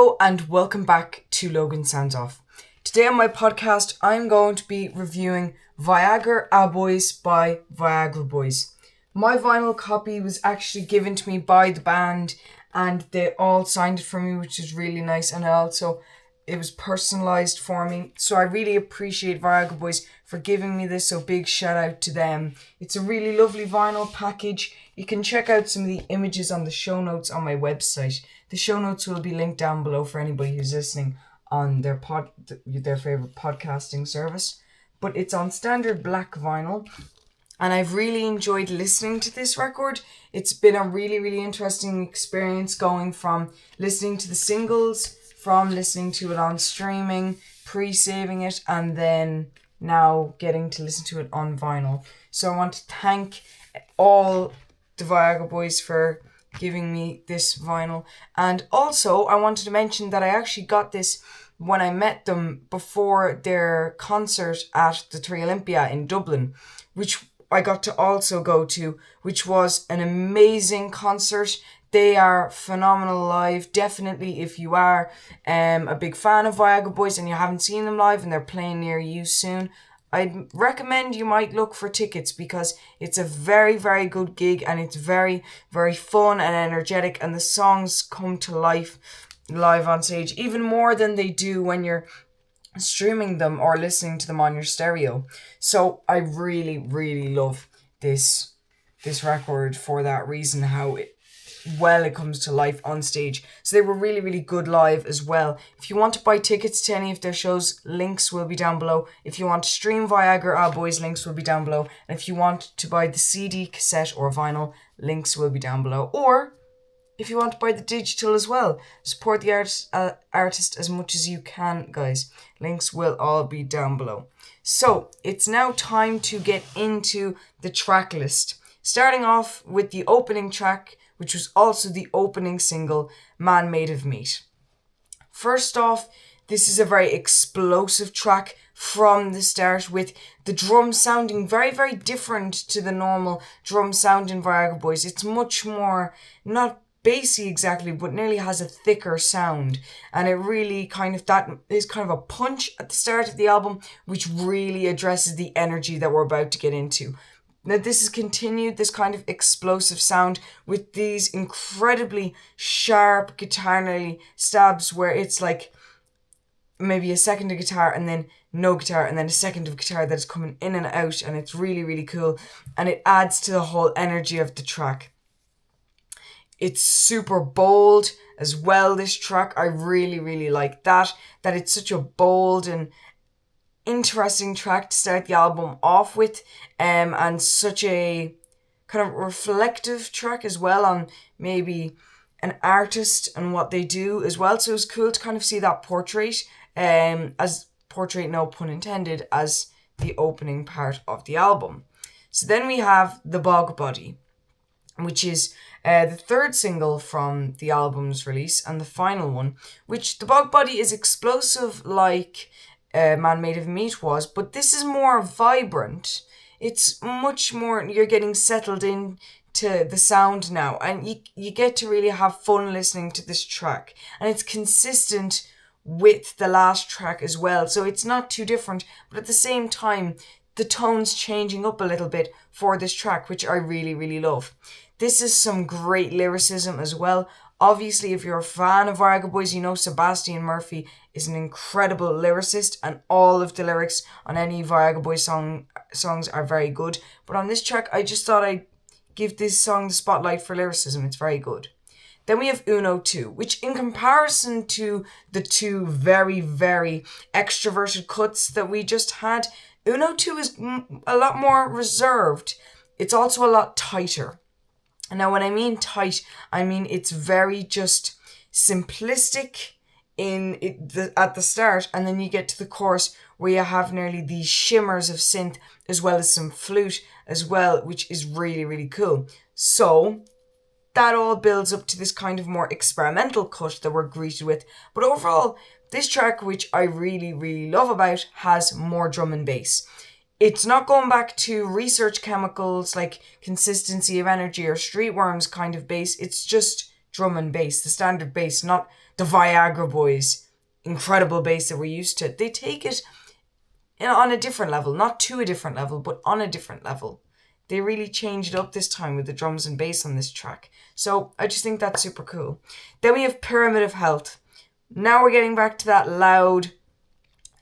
Hello and welcome back to Logan Sounds Off. Today on my podcast, I'm going to be reviewing Viagra Boys by Viagra Boys. My vinyl copy was actually given to me by the band and they all signed it for me, which is really nice, and it was personalised for me. So I really appreciate Viagra Boys for giving me this, so big shout out to them. It's a really lovely vinyl package. You can check out some of the images on the show notes on my website. The show notes will be linked down below for anybody who's listening on their favourite podcasting service. But it's on standard black vinyl, and I've really enjoyed listening to this record. It's been a really, really interesting experience going from listening to the singles, from listening to it on streaming, pre-saving it, and then now getting to listen to it on vinyl. So I want to thank all the Viagra Boys for giving me this vinyl. And also, I wanted to mention that I actually got this when I met them before their concert at the 3 Olympia in Dublin, which I got to also go to, which was an amazing concert. They are phenomenal live. Definitely, if you are a big fan of Viagra Boys and you haven't seen them live and they're playing near you soon, I'd recommend you might look for tickets because it's a very, very good gig and it's very, very fun and energetic, and the songs come to life live on stage even more than they do when you're streaming them or listening to them on your stereo. So I really, really love this record for that reason, how it comes to life on stage. So they were really, really good live as well. If you want to buy tickets to any of their shows, links will be down below. If you want to stream Viagra Boys, links will be down below. And if you want to buy the CD, cassette or vinyl, links will be down below. Or if you want to buy the digital as well, support the artist as much as you can, guys. Links will all be down below. So it's now time to get into the track list. Starting off with the opening track, which was also the opening single, Man Made of Meat. First off, this is a very explosive track from the start, with the drum sounding very, very different to the normal drum sound in Viagra Boys. It's much more, not bassy exactly, but nearly has a thicker sound. And it really that is kind of a punch at the start of the album, which really addresses the energy that we're about to get into. Now, this has continued this kind of explosive sound with these incredibly sharp guitar stabs where it's like maybe a second of guitar and then no guitar and then a second of guitar that is coming in and out, and it's really, really cool, and it adds to the whole energy of the track. It's super bold as well, this track. I really, really like that it's such a bold and interesting track to start the album off with, and such a kind of reflective track as well on maybe an artist and what they do as well. So it was cool to kind of see that portrait, as portrait, no pun intended, as the opening part of the album. So then we have The Bog Body, which is the third single from the album's release and the final one, which The Bog Body is explosive like Man Made of Meat was, but this is more vibrant. It's much more, you're getting settled in to the sound now, and you get to really have fun listening to this track, and it's consistent with the last track as well, so it's not too different, but at the same time the tone's changing up a little bit for this track, which I really, really love. This is some great lyricism as well. Obviously, if you're a fan of Viagra Boys, you know Sebastian Murphy is an incredible lyricist, and all of the lyrics on any Viagra Boys songs are very good. But on this track, I just thought I'd give this song the spotlight for lyricism. It's very good. Then we have Uno 2, which in comparison to the two very, very extroverted cuts that we just had, Uno 2 is a lot more reserved. It's also a lot tighter. And now when I mean tight, I mean it's very just simplistic at the start, and then you get to the chorus where you have nearly these shimmers of synth as well as some flute as well, which is really, really cool. So that all builds up to this kind of more experimental cut that we're greeted with. But overall, this track, which I really, really love about, has more drum and bass. It's not going back to research chemicals like consistency of energy or streetworms kind of bass. It's just drum and bass, the standard bass, not the Viagra Boys, incredible bass that we're used to. They take it on a different level, not to a different level, but on a different level. They really changed it up this time with the drums and bass on this track. So I just think that's super cool. Then we have Pyramid of Health. Now we're getting back to that loud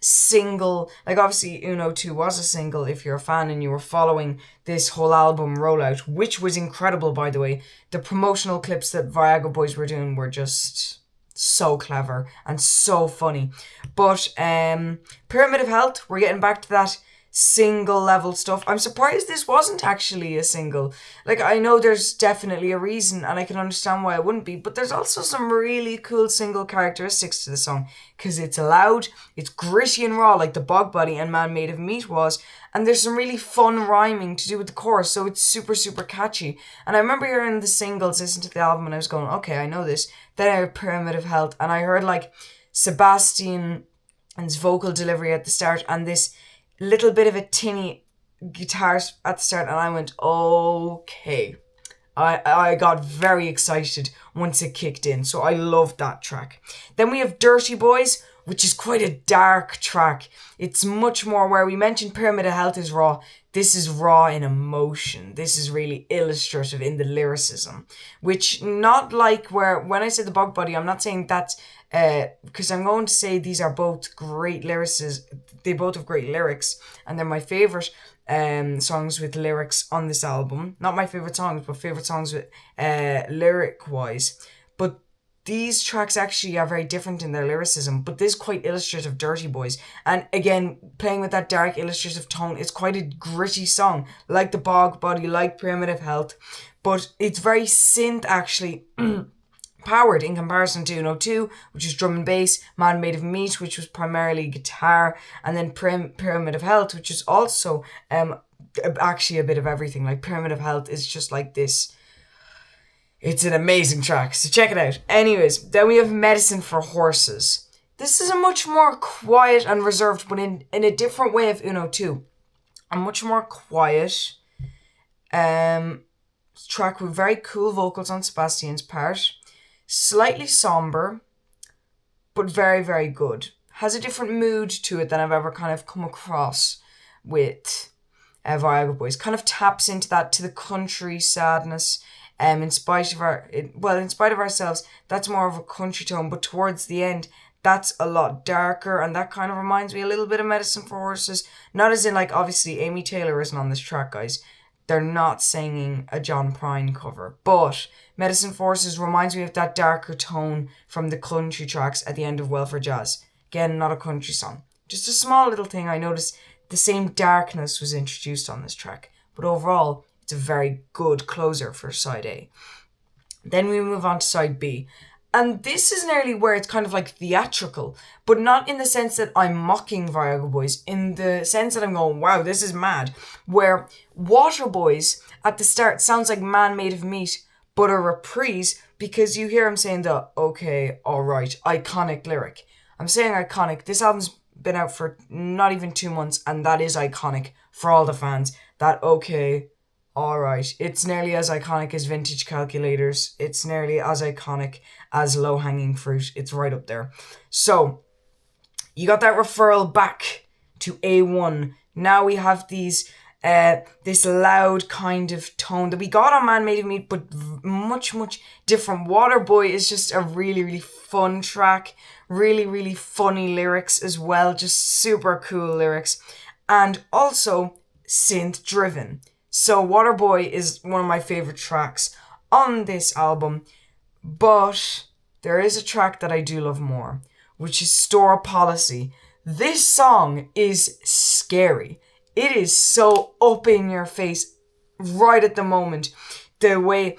single. Like obviously Uno 2 was a single if you're a fan and you were following this whole album rollout, which was incredible, by the way. The promotional clips that Viagra Boys were doing were just so clever and so funny. But Pyramid of Health, we're getting back to that single level stuff. I'm surprised this wasn't actually a single. Like, I know there's definitely a reason and I can understand why it wouldn't be, but there's also some really cool single characteristics to the song, because it's loud, it's gritty and raw like the Bog Body and Man Made of Meat was, and there's some really fun rhyming to do with the chorus, so it's super, super catchy. And I remember hearing the singles, listening to the album, and I was going, okay, I know this. Then I heard Pyramid of Health, and I heard like Sebastian's vocal delivery at the start and this little bit of a tinny guitar at the start, and I went, okay. I got very excited once it kicked in, so I loved that track. Then we have Dirty Boys, which is quite a dark track. It's much more where we mentioned Pyramid of Health is raw. This is raw in emotion. This is really illustrative in the lyricism, which not like where, when I say the Bog Body, I'm not saying that's, because I'm going to say these are both great lyricists. They both have great lyrics, and they're my favourite songs with lyrics on this album. Not my favourite songs, but favourite songs with lyric-wise. But these tracks actually are very different in their lyricism, but this is quite illustrative, Dirty Boys. And again, playing with that dark illustrative tone, it's quite a gritty song, like the Bog Body, like Pyramid of Health, but it's very synth actually powered in comparison to Uno 2, which is drum and bass, Man Made of Meat, which was primarily guitar, and then Pyramid of Health, which is also actually a bit of everything. Like Pyramid of Health is just like this. It's an amazing track, so check it out. Anyways, then we have Medicine for Horses. This is a much more quiet and reserved, but in a different way of Uno 2. A much more quiet track with very cool vocals on Sebastian's part. Slightly somber, but very, very good. Has a different mood to it than I've ever kind of come across with Viagra Boys. Kind of taps into that, to the country sadness. In spite of ourselves, that's more of a country tone, but towards the end, that's a lot darker, and that kind of reminds me a little bit of Medicine for Horses. Not as in, like, obviously Amy Taylor isn't on this track, guys. They're not singing a John Prine cover, but Medicine for Horses reminds me of that darker tone from the country tracks at the end of Welfare Jazz. Again, not a country song. Just a small little thing. I noticed the same darkness was introduced on this track, but overall, it's a very good closer for side A. Then we move on to side B. And this is nearly where it's kind of like theatrical, but not in the sense that I'm mocking Viagra Boys, in the sense that I'm going, wow, this is mad. Where Water Boys at the start sounds like Man Made of Meat, but a reprise, because you hear him saying the okay, alright, iconic lyric. I'm saying iconic. This album's been out for not even 2 months, and that is iconic for all the fans. That okay, alright. It's nearly as iconic as Vintage Calculators. It's nearly as iconic as Low Hanging Fruit. It's right up there. So, you got that referral back to A1. Now we have these this loud kind of tone that we got on Man Made of Meat, but much, much different. Waterboy is just a really, really fun track. Really, really funny lyrics as well. Just super cool lyrics. And also synth driven. So Waterboy is one of my favourite tracks on this album. But there is a track that I do love more, which is Store Policy. This song is scary. It is so up in your face right at the moment. The way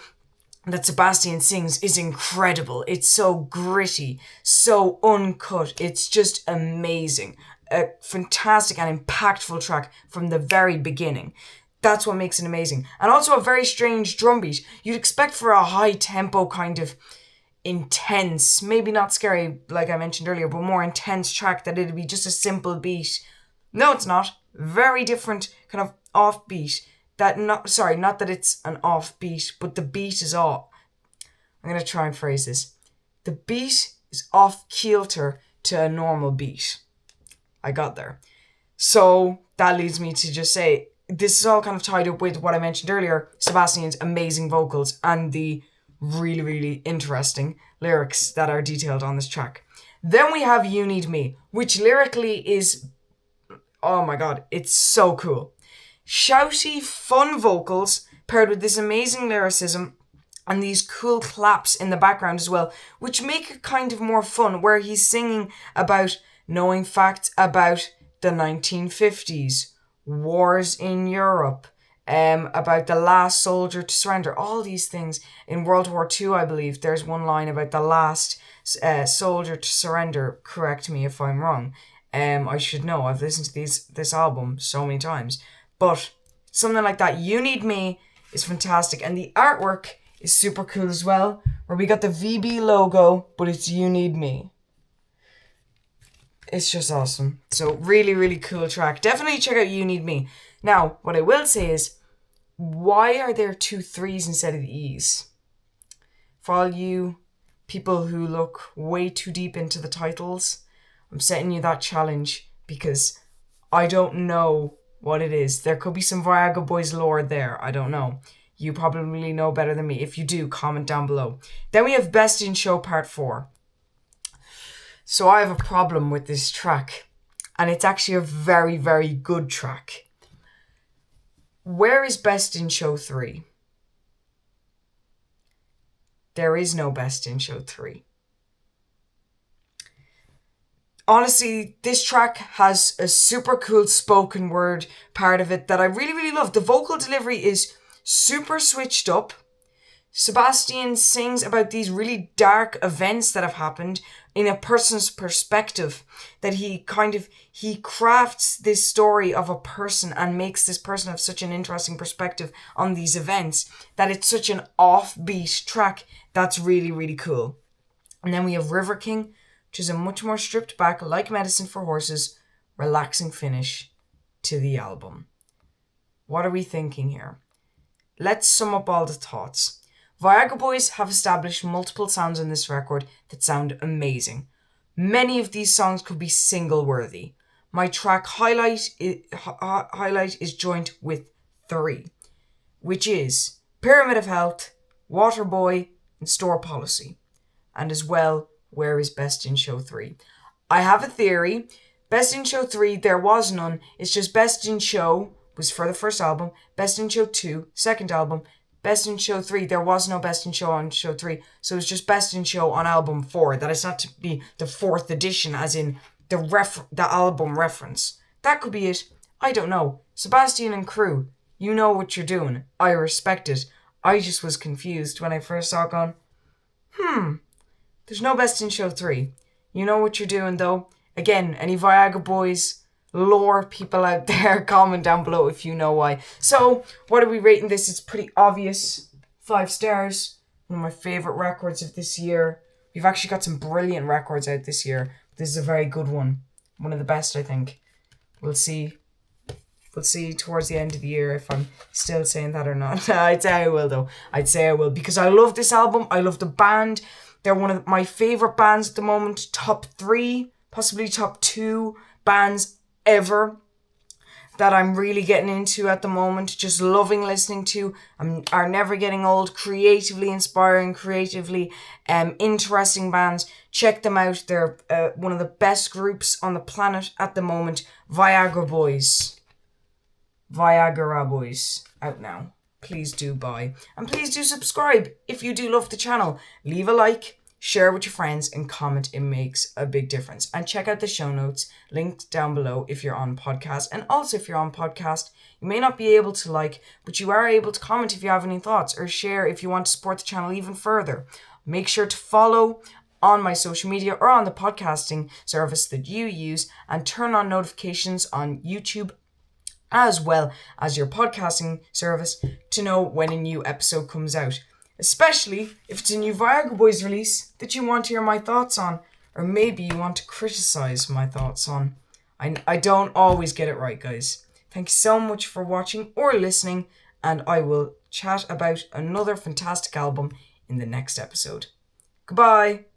that Sebastian sings is incredible. It's so gritty, so uncut. It's just amazing. A fantastic and impactful track from the very beginning. That's what makes it amazing. And also a very strange drum beat. You'd expect for a high tempo kind of intense, maybe not scary like I mentioned earlier, but more intense track, that it'd be just a simple beat. No, it's not. Very different kind of offbeat. Not that it's an offbeat, but the beat is off. I'm going to try and phrase this. The beat is off kilter to a normal beat. I got there. So that leads me to just say, this is all kind of tied up with what I mentioned earlier, Sebastian's amazing vocals and the really, really interesting lyrics that are detailed on this track. Then we have You Need Me, which lyrically is, oh my god, it's so cool. Shouty, fun vocals paired with this amazing lyricism and these cool claps in the background as well, which make it kind of more fun, where he's singing about knowing facts about the 1950s, wars in Europe, about the last soldier to surrender, all these things. In World War II, I believe, there's one line about the last soldier to surrender. Correct me if I'm wrong. I should know. I've listened to this album so many times. But something like that. You Need Me is fantastic. And the artwork is super cool as well, where we got the VB logo, but it's You Need Me. It's just awesome. So really, really cool track. Definitely check out You Need Me. Now, what I will say is, why are there 2 3s instead of the E's? For all you people who look way too deep into the titles, I'm setting you that challenge because I don't know what it is. There could be some Viagra Boys lore there. I don't know. You probably know better than me. If you do, comment down below. Then we have Best in Show Part 4. So I have a problem with this track, and it's actually a very, very good track. Where is Best in Show 3? There is no Best in Show 3. Honestly, this track has a super cool spoken word part of it that I really, really love. The vocal delivery is super switched up. Sebastian sings about these really dark events that have happened in a person's perspective, that he crafts this story of a person and makes this person have such an interesting perspective on these events that it's such an offbeat track that's really, really cool. And then we have River King, which is a much more stripped back, like Medicine for Horses, relaxing finish to the album. What are we thinking here? Let's sum up all the thoughts. Viagra Boys have established multiple sounds on this record that sound amazing. Many of these songs could be single-worthy. My track highlight is joint with 3, which is Pyramid of Health, Waterboy, and Store Policy. And as well, where is Best in Show 3? I have a theory. Best in Show 3, there was none. It's just Best in Show was for the first album. Best in Show 2, second album. Best in Show 3, there was no Best in Show on Show 3. So it's just Best in Show on album 4. That is not to be the 4th edition, as in the album reference. That could be it. I don't know. Sebastian and crew, you know what you're doing. I respect it. I just was confused when I first saw it going, there's no Best in Show 3. You know what you're doing though. Again, any Viagra Boys lore people out there, comment down below if you know why. So, what are we rating this? It's pretty obvious. 5 stars. One of my favourite records of this year. We've actually got some brilliant records out this year. This is a very good one. One of the best, I think. We'll see. We'll see towards the end of the year if I'm still saying that or not. I'd say I will though. I'd say I will because I love this album. I love the band. They're one of my favourite bands at the moment. Top 3, possibly top 2 bands ever that I'm really getting into at the moment. Just loving listening to. Are never getting old. Creatively inspiring, creatively interesting bands. Check them out. They're one of the best groups on the planet at the moment. Viagra Boys. Viagra Boys. Out now. Please do buy. And please do subscribe if you do love the channel. Leave a like, share with your friends, and comment. It makes a big difference. And check out the show notes linked down below if you're on podcast. And also if you're on podcast, you may not be able to like, but you are able to comment if you have any thoughts, or share if you want to support the channel even further. Make sure to follow on my social media or on the podcasting service that you use, and turn on notifications on YouTube as well as your podcasting service to know when a new episode comes out. Especially if it's a new Viagra Boys release that you want to hear my thoughts on, or maybe you want to criticize my thoughts on. I don't always get it right, guys. Thank you so much for watching or listening, and I will chat about another fantastic album in the next episode. Goodbye!